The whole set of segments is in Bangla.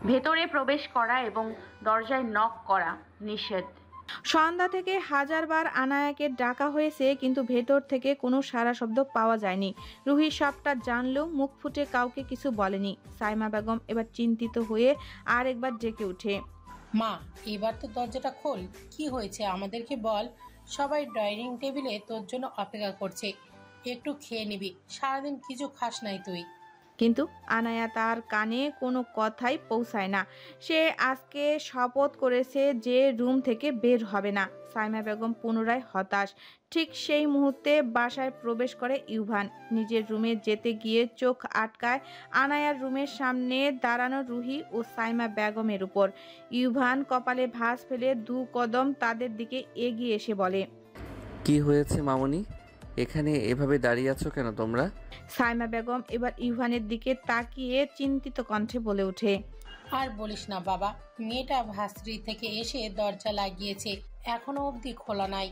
ভেতরে প্রবেশ করা এবং দরজায় নক করা নিষেধ। সন্ধ্যা থেকে হাজারবার আনায়াকে ডাকা হয়েছে, কিন্তু ভেতর থেকে কোনো সাড়া শব্দ পাওয়া যায়নি। রুহি সবটা জানলেও মুখ ফুটে কাউকে কিছু বলেনি। সাইমা বেগম এবার চিন্তিত হয়ে আরেকবার ডেকে ওঠে, মা, এবার তো দরজাটা খোল। কি হয়েছে আমাদেরকে বল। সবাই ডাইনিং টেবিলে তোর জন্য অপেক্ষা করছে, একটু খেয়ে নিবি। সারাদিন কিছু খাস নাই তুই। কিন্তু আনায়া তার কানে কোনো কথাই পৌঁছায় না। সে আজকে শপথ করেছে যে রুম থেকে বের হবে না। সাইমা বেগম পুনরায় হতাশ। ঠিক সেই মুহূর্তে বাসায় প্রবেশ করে ইউভান। নিজের রুমে যেতে গিয়ে চোখ আটকায় আনায়ার রুমের সামনে দাঁড়ানো রুহি ও সাইমা বেগমের উপর। ইউভান কপালে ভাঁজ ফেলে 2 কদম তাদের দিকে এগিয়ে এসে বলে, কি হয়েছে মামুনি? এখানে এভাবে দাঁড়িয়ে আছো কেন তোমরা? সাইমা বেগম এবার ইউভানের দিকে তাকিয়ে চিন্তিত কণ্ঠে বলে ওঠে, আর বলিস না বাবা, মেয়েটা ভার্সিটি থেকে এসে দরজা লাগিয়েছে, এখনো অবধি খোলা নাই।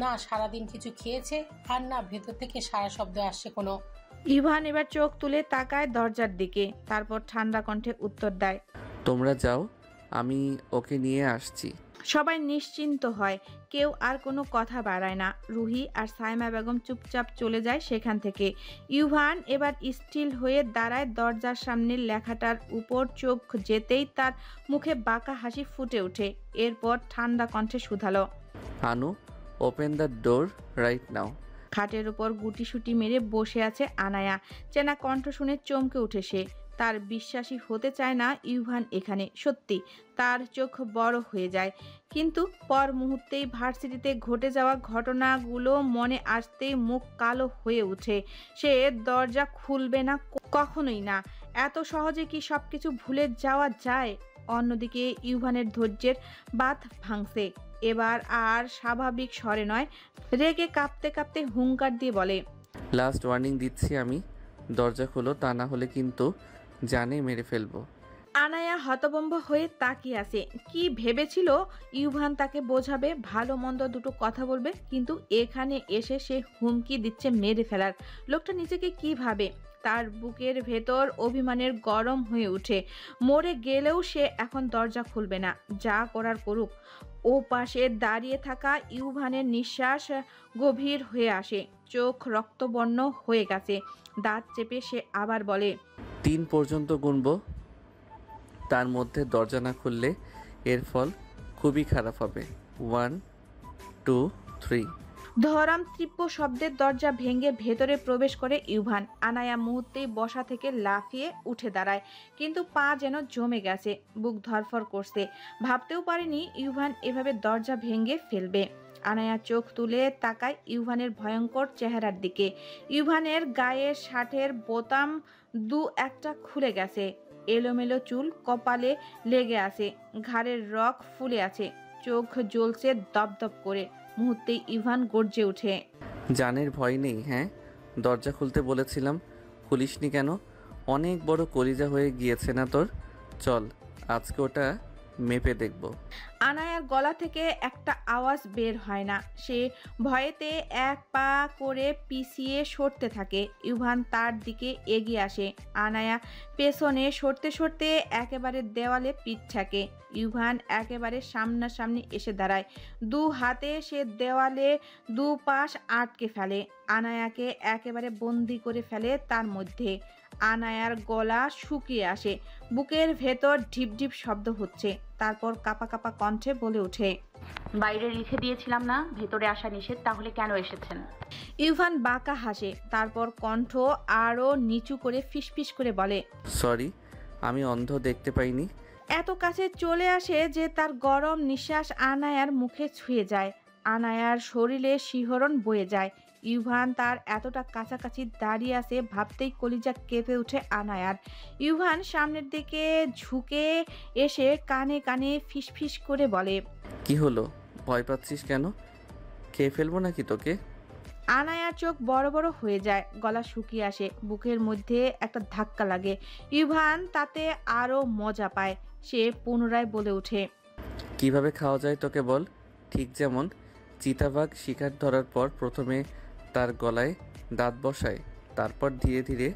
না সারাদিন কিছু খেয়েছে, আর না ভেতর থেকে সারা শব্দ আসছে কোনো। ইভান এবার চোখ তুলে তাকায় দরজার দিকে, তারপর ঠান্ডা কণ্ঠে উত্তর দেয়, তোমরা যাও, আমি ওকে নিয়ে আসছি। সবাই নিশ্চিন্ত হয়, কেউ আর কোনো কথা বাড়ায় না। রুহি আর সাইমা বেগম চুপচাপ চলে যায় সেখান থেকে। ইউভান এবার স্থির হয়ে দাঁড়ায় দরজার সামনে। লেখাটার উপর চোখ যেতেই তার মুখে বাঁকা হাসি ফুটে ওঠে। এরপর ঠান্ডা কণ্ঠে শুধালো, আনু, open the door right now. খাটের উপর গুটিসুটি মেরে বসে আছে আনায়া। চেনা কণ্ঠ শুনে চমকে উঠে সে। তার বিশ্বাসই হতে চায় না ইউভান এখানে। সত্যি তার চোখ বড় হয়ে যায়। কিন্তু পর মুহূর্তেই ভার্সিটিতে ঘটে যাওয়া ঘটনাগুলো মনে আসতেই মুখ কালো হয়ে ওঠে। সে দরজা খুলবে না, কখনোই না। এত সহজে কি সবকিছু ভুলে যাওয়া যায়? অন্যদিকে ইউভানের ধৈর্যের বাঁধ ভাঙছে। এবার আর স্বাভাবিক স্বরে নয়, রেগে কাঁপতে কাঁপতে হুঙ্কার দিয়ে বলে, লাস্ট ওয়ার্নিং দিচ্ছি আমি, দরজা খোলো, তা না হলে কিন্তু জানে মেরে ফেলবো। আনায়া হতভম্ব হয়ে তাকিয়ে আছে। কি ভেবেছিল ইউভান তাকে বোঝাবে, ভালো মন্দ দুটো কথা বলবে, কিন্তু এখানে এসে সে হুমকি দিচ্ছে মেরে ফেলার। লোকটা নিজেকে কি ভাবে? তার বুকের ভেতর অভিমানের গরম হয়ে ওঠে। মরে গেলেও সে এখন দরজা খুলবে না, যা করার করুক। ও পাশে দাঁড়িয়ে থাকা ইউভানের নিঃশ্বাস গভীর হয়ে আসে, চোখ রক্তবর্ণ হয়ে গেছে। দাঁত চেপে সে আবার বলে, 3 পর্যন্ত গুনবো, তার মধ্যে দরজা না খুললে এর ফল খুবই খারাপ হবে। 1 2 3। ধরাম তীব্র শব্দের দরজা ভেঙে ভেতরে প্রবেশ করে ইউভান। আনায়া মুহূর্তেই বসা থেকে লাফিয়ে উঠে দাঁড়ায়, কিন্তু পা যেন জমে গেছে, বুক ধরফর করছে। ভাবতেও পারেনি ইউভান এভাবে দরজা ভেঙে ফেলবে। আনায়া চোখ তুলে তাকায় ইউভানের ভয়ঙ্কর চেহারার দিকে। ইউভানের গায়ের শার্টের বোতাম 2-1টা খুলে গেছে, এলোমেলো চুল কপালে লেগে আছে, ঘাড়ের রগ ফুলে আছে, চোখ জ্বলছে দপদপ করে। মুহূর্তেই ইভান গর্জে ওঠে, জানের ভয় নেই? হ্যাঁ, দরজা খুলতে বলেছিলাম, খুলিসনি কেন? অনেক বড় কলিজা হয়ে গিয়েছে না তোর? চল আজকে ওটা মেপে দেখব। আনায়ার গলা থেকে একটা আওয়াজ বের হয় না। সে ভয়েতে 1 পা করে পিছিয়ে সরতে থাকে। ইউভান তার দিকে এগিয়ে আসে। আনায়া পেছনে সরতে সরতে একেবারে দেওয়ালে পিঠ ঠেকে। ইউভান একেবারে সামনাসামনি এসে দাঁড়ায়। 2 হাতে সে দেওয়ালে 2 পাশ আটকে ফেলে। আনায়াকে একেবারে বন্দি করে ফেলে তার মধ্যে। আনায়ার গলা শুকিয়ে আসে, বুকের ভেতর ঢিপ ঢিপ শব্দ হচ্ছে। তারপর কাঁপা কাঁপা কণ্ঠে বলে ওঠে, বাইরে লিখে দিয়েছিলাম না ভেতরে আসা নিষেধ, তাহলে কেন এসেছেন? ইউভান বাঁকা হাসে, তারপর কণ্ঠ আরও নিচু করে ফিসফিস করে বলে, সরি, আমি অন্ধ, দেখতে পাইনি। এত কাছে চলে আসে যে তার গরম নিঃশ্বাস আনায়ার মুখে ছুঁয়ে যায়। আনায়ার শরীরে শিহরণ বয়ে যায়। ইউভান তার এতটা কাছাকাছি দাঁড়িয়ে আছে ভাবতেই কলিজা কেঁপে ওঠে আনায়ার। ইউভান সামনের দিকে ঝুঁকে এসে কানে কানে ফিসফিস করে বলে, কি হলো, ভয় পাচ্ছিস কেন? খেয়ে ফেলবো নাকি তোকে? আনায়ার চোখ বড় বড় হয়ে যায়, গলা শুকিয়ে আসে, বুকের মধ্যে একটা ধাক্কা লাগে। ইউভান তাতে আরো মজা পায়। সে পুনরায় বলে ওঠে, কিভাবে খাওয়া যায় তোকে বল। ঠিক যেমন চিতাবাঘ শিকার ধরার পর প্রথমে তার গলায় দাঁত বসায়, তারপর ধীরে ধীরে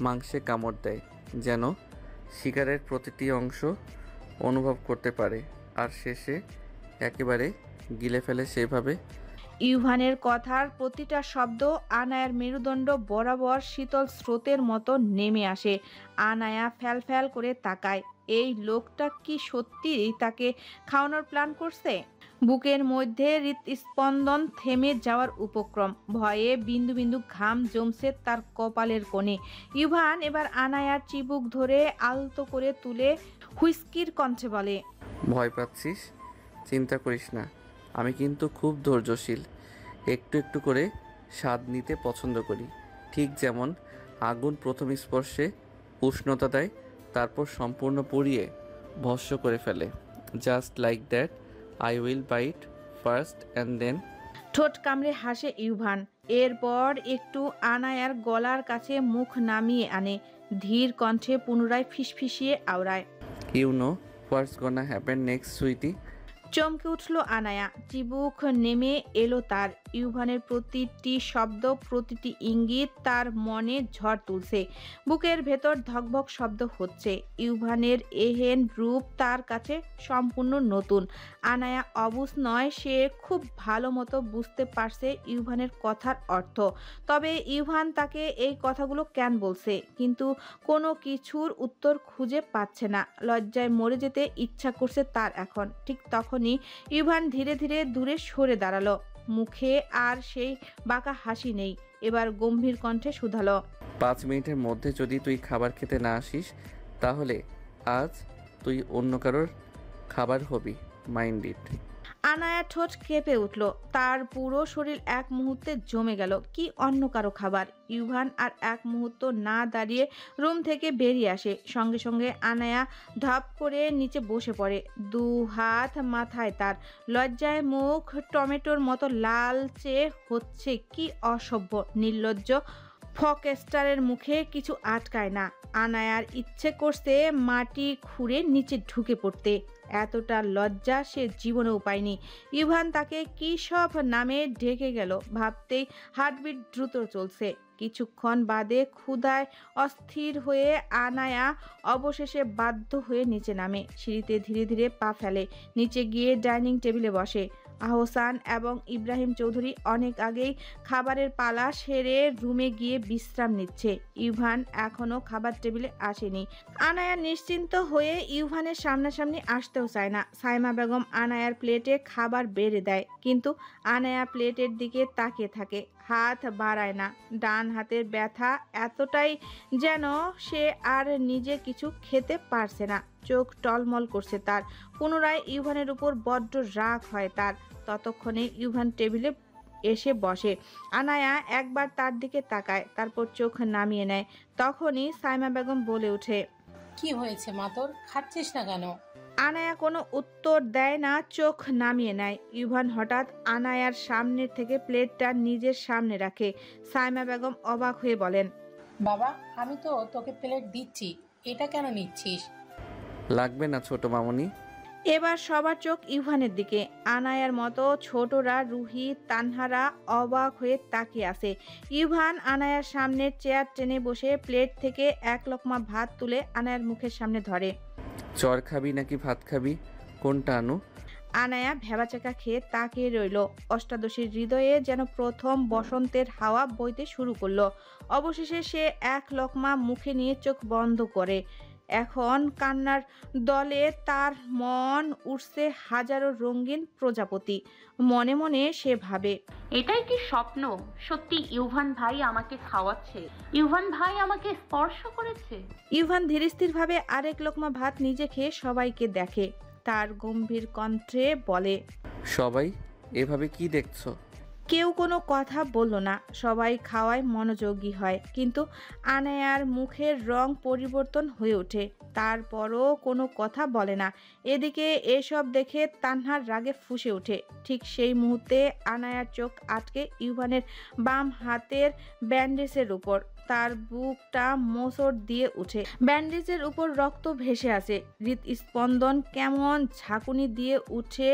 মাংসে কামড় দেয়, যেন শিকারের প্রতিটি অংশ অনুভব করতে পারে, আর শেষে একেবারে গিলে ফেলে সেভাবে। ইউভানের কথার প্রতিটা শব্দ আনায়ার মেরুদণ্ড বরাবর শীতল স্রোতের মতো নেমে আসে। আনায়া ফ্যাল ফ্যাল করে তাকায়। এই লোকটা কি সত্যি তাকে খাওয়ানোর প্ল্যান করছে? বুকের মধ্যে হৃৎস্পন্দন থেমে যাওয়ার উপক্রম। ভয়ে বিন্দু বিন্দু ঘাম জমছে তার কপালের কোণে। ইউভান এবার আনায়ার চিবুক ধরে আলতো করে তুলে হুইস্কির কণ্ঠে বলে, ভয় পাচ্ছিস? চিন্তা করিস না, আমি কিন্তু খুব ধৈর্যশীল। একটু একটু করে স্বাদ নিতে পছন্দ করি। ঠিক যেমন আগুন প্রথম স্পর্শে উষ্ণতা দেয়, তারপর সম্পূর্ণ পুড়িয়ে ভস্ম করে ফেলে। Just like that I will bite first and then. ঠোঁট কামড়ে হাসে ইউভান। এরপর একটু আনায়ার গলার কাছে মুখ নামিয়ে আনে, ধীর কণ্ঠে পুনরায় ফিসফিসিয়ে আওড়ায়, you know what's gonna happen next sweetie. চমকে উঠল আনায়া, চিবুক নেমে এলো তার। ইউভানের প্রতিটি শব্দ, প্রতিটি ইঙ্গিত তার মনে ঝড় তুলছে। বুকের ভেতর ধকভক শব্দ হচ্ছে। ইউভানের এহেন রূপ তার কাছে সম্পূর্ণ নতুন। আনায়া অবুঝ নয়, সে খুব ভালো মতো বুঝতে পারছে ইউভানের কথার অর্থ। তবে ইউভান তাকে এই কথাগুলো কেন বলছে, কিন্তু কোনো কিছুর উত্তর খুঁজে পাচ্ছে না। লজ্জায় মরে যেতে ইচ্ছা করছে তার এখন। ঠিক তখন ইউভান ধীরে ধীরে দূরে সরে দাঁড়ালো। মুখে আর সেই বাঁকা হাসি নেই। এবার গম্ভীর কণ্ঠে শুধালো, 5 মিনিটের মধ্যে যদি তুই খাবার খেতে না আসিস, তাহলে আজ তুই অন্য কারোর খাবার হবি। Mind it. আনায়া ঠোঁট কেঁপে উঠল। তার পুরো শরীর এক মুহূর্তে জমে গেল। কি অন্য কারো খাবার? ইউভান আর এক মুহূর্ত না দাঁড়িয়ে রুম থেকে বেরিয়ে আসে। সঙ্গে সঙ্গে আনায়া ধপ করে নিচে বসে পড়ে, 2 হাত মাথায় তার। লজ্জায় মুখ টমেটোর মতো লালচে হচ্ছে। কি অসভ্য, নির্লজ্জ ফকেস্টারের মুখে কিছু আটকায় না। আনায়ার ইচ্ছে করছে মাটি খুঁড়ে নিচে ঢুকে পড়তে। এতটা লজ্জা সে জীবনেও পায়নি। ইউভান তাকে কি সব নামে ডেকে গেল ভাবতেই হার্টবিট দ্রুত চলছে। কিছুক্ষণ বাদে ক্ষুধায় অস্থির হয়ে আনায়া অবশেষে বাধ্য হয়ে নিচে নামে। সিঁড়িতে ধীরে ধীরে পা ফেলে। নিচে গিয়ে ডাইনিং টেবিলে বসে। আহসান এবং ইব্রাহিম চৌধুরী অনেক আগেই খাবারের পালা সেরে রুমে গিয়ে বিশ্রাম নিচ্ছে। ইউভান এখনো খাবার টেবিলে আসেনি। আনায়া নিশ্চিন্ত হয়ে ইউভানের সামনাসামনি আসতেও চায় না। সাইমা বেগম আনায়ার প্লেটে খাবার বেড়ে দেয়, কিন্তু আনায়া প্লেটের দিকে তাকিয়ে থাকে, হাত বাড়ায় না। ডান হাতের ব্যথা এতটাই যেন সে আর নিজে কিছু খেতে পারছে না। চোখ টলমল করছে তার। পুনরায় ইউভানের উপর বড্ড রাগ হয় তার। ততক্ষণে ইউভান টেবিলে এসে বসে। আনায়া একবার তার দিকে তাকায়, তারপর চোখ নামিয়ে নেয়। তখনই সাইমা বেগম বলে ওঠে, কি হয়েছে মা তোর? খাচ্ছিস না কেন? আনায়া কোনো উত্তর দেয় না, চোখ নামিয়ে নেয়। ইউভান হঠাৎ আনায়ার সামনে থেকে প্লেটটা নিজের সামনে রাখে। সাইমা বেগম অবাক হয়ে বলেন, বাবা, আমি তো তোকে প্লেট দিচ্ছি, এটা কেন নিচ্ছিস? লাগবে না ছোট মামনি। এবার সবার চোখ ইউভানের দিকে। আনায়ার মতো ছোটরা, রুহি, তানহারা অবাক হয়ে তাকিয়ে আছে। ইউভান আনায়ার সামনে চেয়ার টেনে বসে প্লেট থেকে এক লোকমা ভাত তুলে আনায়ার মুখের সামনে ধরে। চর খাবি নাকি ভাত খাবি, কোনটা আনু? আনায়া ভেবাচাকা খেয়ে তাকিয়ে রইল। অষ্টাদশীর হৃদয়ে যেন প্রথম বসন্তের হাওয়া বইতে শুরু করলো। অবশেষে সে এক লোকমা মুখে নিয়ে চোখ বন্ধ করে। এখন কান্নার দলে তার মন উঠছে হাজারো রঙিন প্রজাপতি। মনে মনে সে ভাবে, এটাই কি স্বপ্ন? সত্যি ইউভান ভাই আমাকে খাওয়াচ্ছে? ইউভান ভাই আমাকে স্পর্শ করেছে? ইউভান ধীরস্থিরভাবে আরেক লোকমা ভাত নিজে খেয়ে সবাইকে দেখে। তার গম্ভীর কণ্ঠে বলে, সবাই এভাবে কি দেখছো? কেউ কোনো কথা বলল না, সবাই খাওয়ায় মনোযোগী হয়। কিন্তু আনায়ার মুখের রং পরিবর্তন হয়ে ওঠে, তারপরও কোনো কথা বলে না। এদিকে এসব দেখে তানহার রাগে ফুঁসে ওঠে। ঠিক সেই মুহূর্তে আনায়ার চোখ আটকে ইউভানের বাম হাতের ব্যান্ডেজের উপর। তার বুকটা মোচড় দিয়ে উঠে। ব্যান্ডেজের উপর রক্ত ভেসে আছে, হৃদস্পন্দন কেমন ঝাঁকুনি দিয়ে উঠে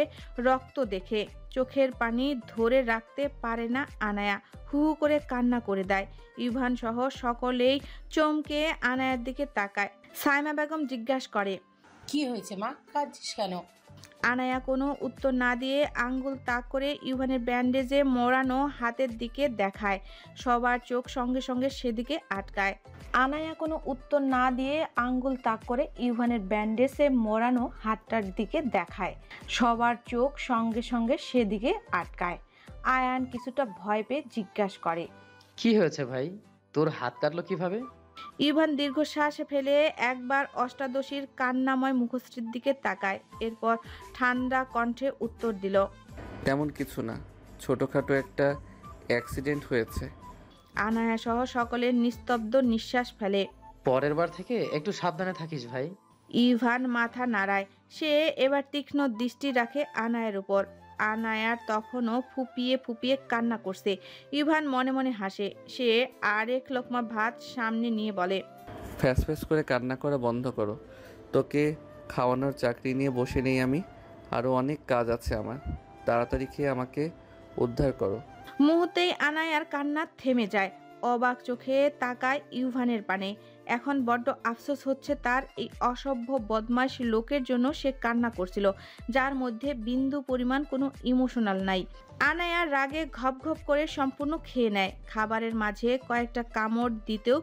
রক্ত দেখে। চোখের পানি ধরে রাখতে পারে না আনায়া, হু হু করে কান্না করে দেয়। ইউভান সহ সকলেই চমকে আনায়ার দিকে তাকায়। সাইমা বেগম জিজ্ঞাসা করে, কি হয়েছে মা, কাঁদছিস কেন? আনায়া কোনো উত্তর না দিয়ে আঙ্গুল তাক করে ইউভানের ব্যান্ডেজে মোড়ানো হাতের দিকে দেখায়। সবার চোখ সঙ্গে সঙ্গে সেদিকে আটকায়। আনায়া কোনো উত্তর না দিয়ে আঙ্গুল তাক করে ইউভানের ব্যান্ডেজে মোড়ানো হাতটার দিকে দেখায়। সবার চোখ সঙ্গে সঙ্গে সেদিকে আটকায়। আয়ান কিছুটা ভয় পেয়ে জিজ্ঞাসা করে, কি হয়েছে ভাই, তোর হাত কাটলো কিভাবে? ইভান দীর্ঘশ্বাস ফেলে একবার অষ্টাদশীর কান্নাময় মুখশ্রীর দিকে তাকায়, এরপর ঠান্ডা কণ্ঠে উত্তর দিল, তেমন কিছু না, ছোটোখাটো একটা অ্যাক্সিডেন্ট হয়েছে। আনায়া সহ সকলের নিস্তব্ধ নিঃশ্বাস ফেলে। পরের বার থেকে একটু সাবধানে থাকিস ভাই। ইভান মাথা নাড়ায়। সে এবার তীক্ষ্ণ দৃষ্টি রাখে আনায়ার উপর। আনায়ার তখনও ফুপিয়ে ফুপিয়ে কান্না করছে। ইভান মনে মনে হাসে। সে আরেক লোকমা ভাত সামনে নিয়ে বলে, ফ্যাস ফ্যাস করে কান্না করা বন্ধ করো। তোকে খাওয়ানোর চাকরি নিয়ে বসে নেই আমি, আরও অনেক কাজ আছে আমার। তাড়াতাড়ি খেয়ে আমাকে উদ্ধার করো। মুহূর্তেই আনায়ার কান্না থেমে যায়। অবাক চোখে তাকায় ইউভানের পানে। এখন বড্ড আফসোস হচ্ছে তার এই অসভ্য বদমাশ লোকের জন্য সে কান্না করছিল, যার মধ্যে বিন্দু পরিমাণ কোনো ইমোশনাল নাই। আনায়া রাগে ঘপ ঘপ করে সম্পূর্ণ খেয়ে নেয়। খাবারের মাঝে কয়েকটা কামড় দিতেও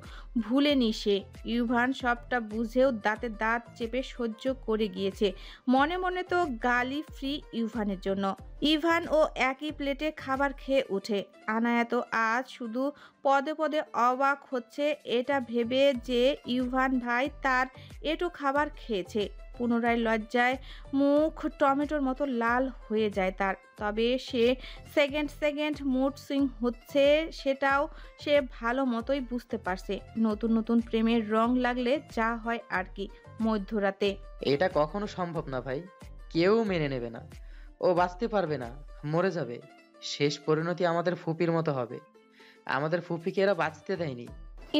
ভুলেনি সে। ইউভান সবটা বুঝেও দাঁতে দাঁত চেপে সহ্য করে গিয়েছে। মনে মনে তো গালি ফ্রি ইউভানের জন্য। ইভান ও একই প্লেটে খাবার খেয়ে ওঠে। আনায়া তো আজ শুধু পদে পদে অবাক হচ্ছে এটা ভেবে যে ইউভান ভাই তার এঁটো খাবার খেয়েছে। পুনরায় লজ্জায় মুখ টমেটোর মতো লাল হয়ে যায় তার। তবে সে সেকেন্ড মুড সুইং হচ্ছে সেটাও সে ভালো মতোই বুঝতে পারছে। নতুন নতুন প্রেমের রং লাগলে যা হয় আর কি, মধ্যরাতে। এটা কখনো সম্ভব না ভাই, কেউ মেনে নেবে না। ও বাঁচতে পারবে না, মরে যাবে। শেষ পরিণতি আমাদের ফুপির মতো হবে। আমাদের ফুপিকে এরা বাঁচতে দেয়নি।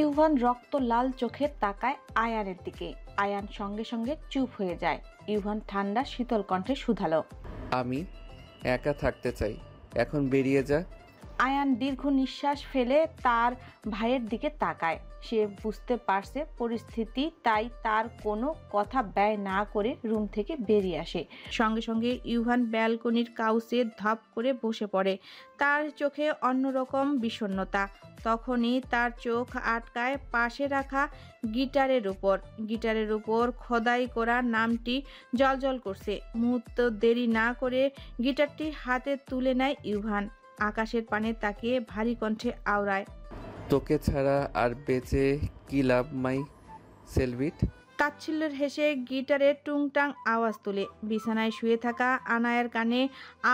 ইউভান রক্ত লাল চোখে তাকায় আয়ানের দিকে। আয়ান সঙ্গে সঙ্গে চুপ হয়ে যায়। ইউভান ঠান্ডা শীতল কণ্ঠে শুধালো, আমি একা থাকতে চাই, এখন বেরিয়ে যা। আয়ান দীর্ঘ নিঃশ্বাস ফেলে তার ভাইয়ের দিকে তাকায়। সে বুঝতে পারছে পরিস্থিতি, তাই তার কোনো কথা ব্যয় না করে রুম থেকে বেরিয়ে আসে। সঙ্গে সঙ্গে ইউভান ব্যালকনির কাউচে ধপ করে বসে পড়ে। তার চোখে অন্যরকম বিষণ্ণতা। তখনই তার চোখ আটকায় পাশে রাখা গিটারের উপর খোদাই করা নামটি জ্বলজ্বল করছে। মুহূর্ত দেরি না করে গিটারটি হাতে তুলে নেয় ইউভান। আকাশের পানে তাকিয়ে ভারী কণ্ঠে আওড়ায়, তোকে ছাড়া আর বেঁচে কি লাভ মাই সেলভিট। তাচ্ছিল্যের হেসে গিটারের টুংটাং আওয়াজ তুলে। বিছানায় শুয়ে থাকা আনায়ের কানে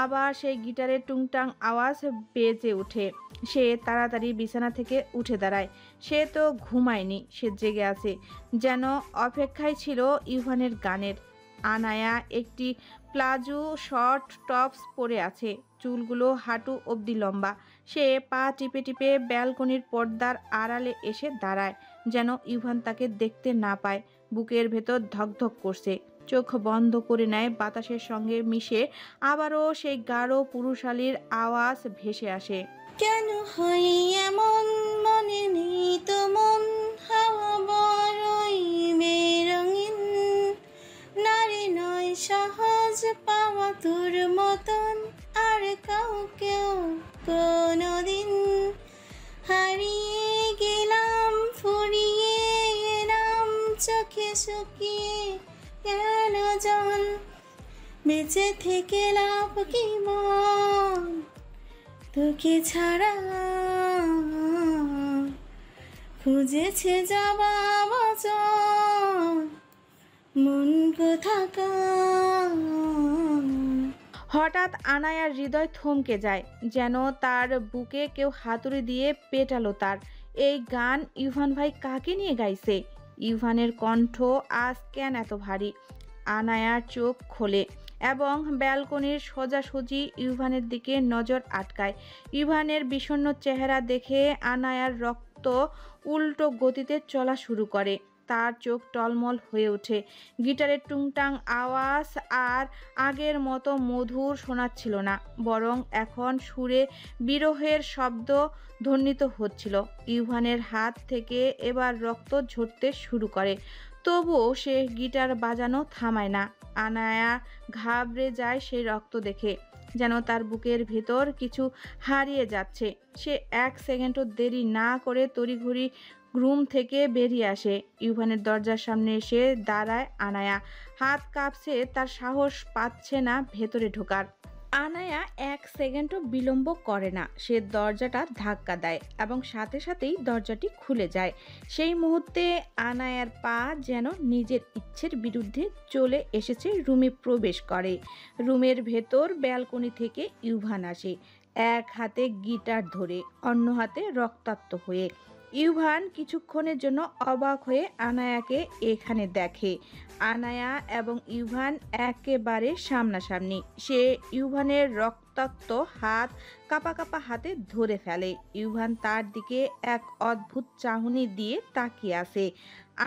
আবার সেই গিটারের টুংটাং আওয়াজ বেজে ওঠে। সে তাড়াতাড়ি বিছানা থেকে উঠে দাঁড়ায়। সে তো ঘুমায়নি, সে জেগে আছে, যেন অপেক্ষায় ছিল ইউভানের গানের। আনায়া একটি প্লাজো শর্ট টপস পরে আছে, চুলগুলো হাঁটু অবধি লম্বা। সে পা টিপে টিপে ব্যালকনির পর্দার আড়ালে এসে দাঁড়ায়, যেন ইউভান তাকে দেখতে না পায়। বুকের ভেতর ধকধক করছে। চোখ বন্ধ করে নেয়, বাতাসের সঙ্গে মিশে আবারও সেই গাঢ় পুরুষালীর আওয়াজ ভেসে আসে, কেন হয় এমন, মনে নেই তো মন, হাওয়া বড়ই বেরঙিন, নারী নয় সহজ পাওয়া তোর মতন, আর কাউকেও কোনোদিন। হারিয়ে গেলাম, ফুরিয়ে এলাম, চোখে শুকিয়ে গেল জল, বেঁচে থেকে লাভ কি মন, তোকে ছাড়া। খুঁজেছে জবাব মন কোথাকার। হঠাৎ আনায়ার হৃদয় থমকে যায়, যেন তার বুকে কেউ হাতুড়ি দিয়ে পেটালো তার। এই গান ইউভান ভাই কাকে নিয়ে গাইছে? ইউভানের কণ্ঠ আজ কেন এত ভারী? আনায়ার চোখ খোলে এবং ব্যালকনির সোজাসুজি ইউভানের দিকে নজর আটকায়। ইউভানের বিষণ্ণ চেহারা দেখে আনায়ার রক্ত উল্টো গতিতে চলা শুরু করে। তার চোখ টলমল হয়ে ওঠে। গিটারের টুংটাং আওয়াজ আর আগের মতো মধুর শোনাচ্ছিল না, বরং এখন সুরে বিরহের শব্দ ধ্বনিত হচ্ছিল। ইউভানের হাত থেকে এবার রক্ত ঝরতে শুরু করে, তবুও সে গিটার বাজানো থামায় না। আনায়া ঘাবড়ে যায় সেই রক্ত দেখে, যেন তার বুকের ভেতর কিছু হারিয়ে যাচ্ছে। সে এক সেকেন্ডও দেরি না করে তড়িঘড়ি রুম থেকে বেরিয়ে আসে। ইউভানের দরজার সামনে এসে দাঁড়ায় আনায়া। হাত কাঁপছে, তার সাহস পাচ্ছে না ভেতরে ঢোকার। আনায়া এক সেকেন্ডও বিলম্ব করে না, সে দরজাটা ধাক্কা দেয় এবং সাথে সাথেই দরজাটি খুলে যায়। সেই মুহূর্তে আনায়ার পা যেন নিজের ইচ্ছের বিরুদ্ধে চলে এসেছে, রুমে প্রবেশ করে। রুমের ভেতর ব্যালকনি থেকে ইউভান আসে, এক হাতে গিটার ধরে, অন্য হাতে রক্তাক্ত হয়ে। ইউভান কিছুক্ষণের জন্য অবাক হয়ে আনায়াকে এখানে দেখে। আনায়া এবং ইউভান একেবারে সামনাসামনি। সে ইউভানের রক্তাক্ত হাত কাঁপা কাঁপা হাতে ধরে ফেলে। ইউভান তার দিকে এক অদ্ভুত চাহনি দিয়ে তাকিয়ে আছে।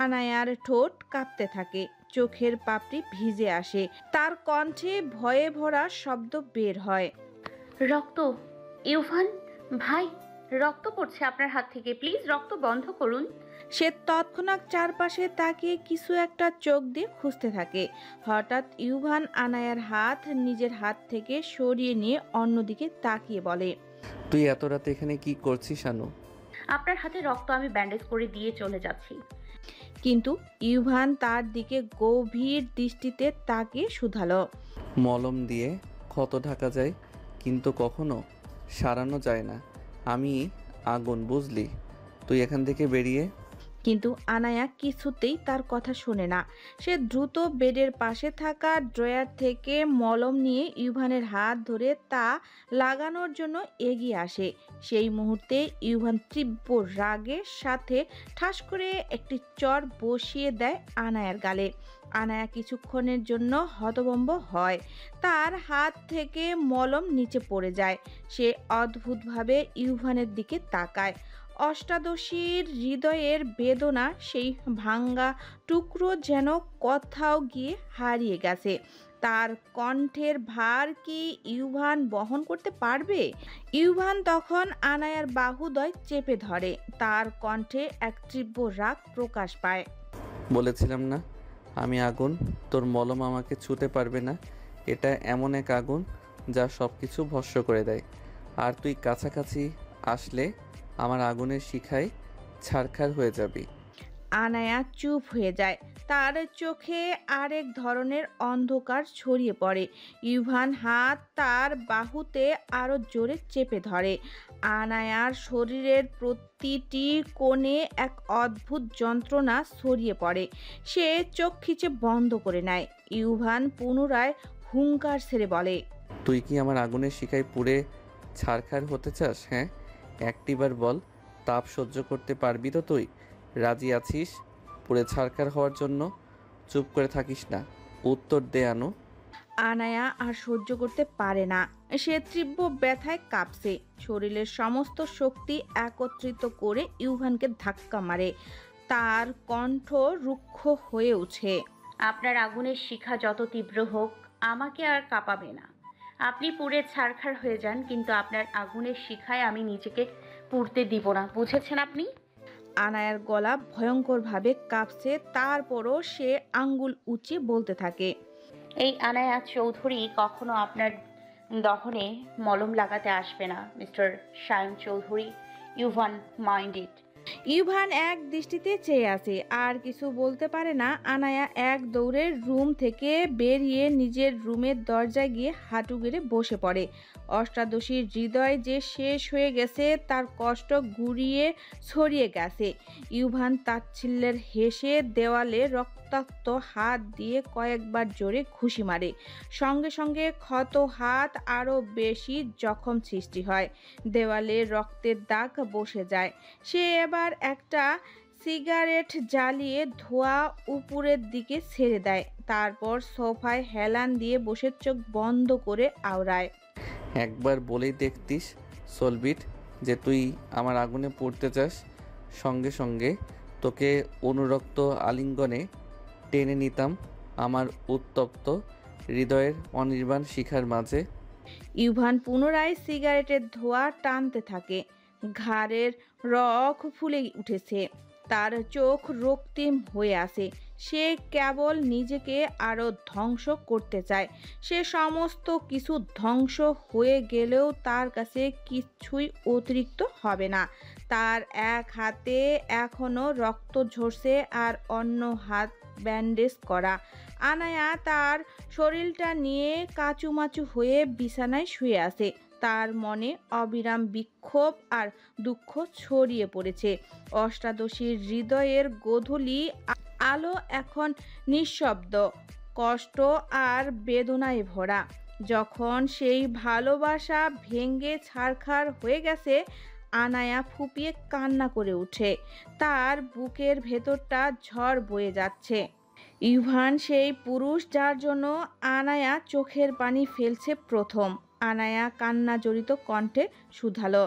আনায়ার ঠোঁট কাঁপতে থাকে, চোখের পাপড়ি ভিজে আসে, তার কণ্ঠে ভয়ে ভরা শব্দ বের হয়। রক্ত! ইউভান ভাই, রক্ত পড়ছে আপনার হাত থেকে, প্লিজ রক্ত বন্ধ করুন। সে তৎক্ষণাৎ চারপাশে তাকিয়ে কিছু একটা চোখ দিয়ে খুঁজতে থাকে। হঠাৎ ইউভান আনায়ার হাত নিজের হাত থেকে সরিয়ে নিয়ে অন্যদিকে তাকিয়ে বলে, তুই এত রাতে এখানে কি করছিস শানু? আপনার হাতে রক্ত আমি ব্যান্ডেজ করে দিয়ে চলে যাচ্ছি। কিন্তু ইউভান তার দিকে গভীর দৃষ্টিতে তাকিয়ে শুধালো, মলম দিয়ে ক্ষত ঢাকা যায়, কিন্তু কখনো সারানো যায় না। আমি আগুন, বুঝলি? তুই এখান থেকে বেরিয়ে। কিন্তু আনায়া কিছুতেই তার কথা শোনে না। সে দ্রুত বেডের পাশে থাকা ড্রয়ার থেকে মলম নিয়ে ইউভানের হাত ধরে তা লাগানোর জন্য এগিয়ে আসে। সেই মুহূর্তে ইউভান তীব্র রাগের সাথে ঠাস করে একটি চড় বসিয়ে দেয় আনায়ার গালে। আনায়া কিছুক্ষণের জন্য হতভম্ব হয়, তার হাত থেকে মলম নিচে পড়ে যায়। সে অদ্ভুতভাবে ইউভানের দিকে তাকায়। অষ্টাদশীর হৃদয়ের বেদনা, সেই ভাঙ্গা টুকরো যেন কোথাও গিয়ে হারিয়ে গেছে। তার কণ্ঠের ভার কি ইউভান বহন করতে পারবে? ইউভান তখন আনায়ার বাহুদয় চেপে ধরে, তার কণ্ঠে এক তীব্র রাগ প্রকাশ পায়। বলেছিলাম না আমি আগুন, তোর মলম আমাকে ছুঁতে পারবে না। এটা এমন এক আগুন যা সব কিছু ভস্ম করে দেয়। আর তুই কাছাকাছি আসলে আমার আগুনের শিখায় ছারখার হয়ে যাবি। আনায়া চুপ হয়ে যায়, তার চোখে আরেক ধরনের অন্ধকার ছড়িয়ে পড়ে। ইউভান হাত তার বাহুতে আরো জোরে চেপে ধরে। আনায়ার শরীরের প্রতিটি কোণে এক অদ্ভুত যন্ত্রণা ছড়িয়ে পড়ে। সে চোখ খিচে বন্ধ করে নেয়। ইউভান পুনরায় হুঙ্কার ছেড়ে বলে, তুই কি আমার আগুনের শিখায় পুড়ে ছারখার হতে চাস? হ্যাঁ, একটিবার বল, তাপ সহ্য করতে পারবি তো? তুই রাজি আছিস পুড়ে ছারখার হওয়ার জন্য? চুপ করে থাকিস না, উত্তর দে আনু। আনায়া আর সহ্য করতে পারে না। সে তীব্র ব্যথায় কাঁপছে, শরীরের সমস্ত শক্তি একত্রিত করে ইউভানকে ধাক্কা মারে। তার কণ্ঠ রুক্ষ হয়ে ওঠে, আপনার আগুনের শিখা যত তীব্র হোক আমাকে আর কাঁপাবে না। আপনি পুড়ে ছারখার হয়ে যান, কিন্তু আপনার আগুনের শিখায় আমি নিজেকে পুড়তে দিব না, বুঝেছেন আপনি? আনায়ার গলা ভয়ঙ্করভাবে কাঁপছে, তারপরও সে আঙ্গুল উঁচিয়ে বলতে থাকে, এই আনায়া চৌধুরী কখনো আপনার দহনে মলম লাগাতে আসবে না, mister Sayan Chowdhury. Yuvan mind it. Yuvan এক দৃষ্টিতে চেয়ে আছে, আর কিছু বলতে পারে না। আনায়া এক দৌড়ে রুম থেকে বেরিয়ে নিজের রুমের দরজায় গিয়ে হাঁটু গেড়ে বসে পড়ে। অষ্টাদশীর হৃদয় যে শেষ হয়ে গেছে, তার কষ্ট গুড়িয়ে ছড়িয়ে গেছে। ইউভান তাচ্ছিল্যের হেসে দেওয়ালে রক্ত রক্তাক্ত হাত দিয়ে কয়েকবার জোরে ঘুষি মারে। সঙ্গে সঙ্গে ক্ষত হাত আরও বেশি জখম সৃষ্টি হয়। দেওয়ালে রক্তের দাগ বসে যায়। সে এবার একটা সিগারেট জ্বালিয়ে ধোঁয়া উপরের দিকে ছেড়ে দেয়। তারপর সোফায় হেলান দিয়ে বসে চোখ বন্ধ করে আওড়ায়। একবার বলেই দেখতিস সলবিট যে তুই আমার আগুনে পড়তে চাস, সঙ্গে সঙ্গে তোকে অনুরক্ত আলিঙ্গনে টেনে নিতাম আমার উত্তপ্ত হৃদয়ের অনির্বাণ শিখার মাঝে। ইউভান পুনরায় সিগারেটের ধোঁয়া টানতে থাকে। ঘাড়ের রগ ফুলে উঠেছে। তার চোখ রক্তিম হয়ে আসে। সে কেবল নিজেকে আরো ধ্বংস করতে চায়। সে সমস্ত কিছু ধ্বংস হয়ে গেলেও তার কাছে কিছুই অতিরিক্ত হবে না। তার এক হাতে এখনো রক্ত ঝরছে আর অন্য হাত ব্যান্ডেজ করা। আনায়া তার শরীরটা নিয়ে কাচুমাচু হয়ে বিছানায় শুয়ে আছে। তার মনে অবিরাম বিক্ষোভ আর দুঃখ ছড়িয়ে পড়েছে। অষ্টাদশীর হৃদয়ের গোধূলি আলো এখন নিঃশব্দ, কষ্ট আর বেদনায় ভরা। যখন সেই ভালোবাসা ভেঙে ছারখার হয়ে গেছে, আনায়া ফুঁপিয়ে কান্না করে ওঠে। তার বুকের ভেতরটা ঝড় বয়ে যাচ্ছে। ইউভান সেই পুরুষ যার জন্য আনায়া চোখের পানি ফেলছে প্রথম। আনায়া কান্না জড়িত কণ্ঠে শুধালো,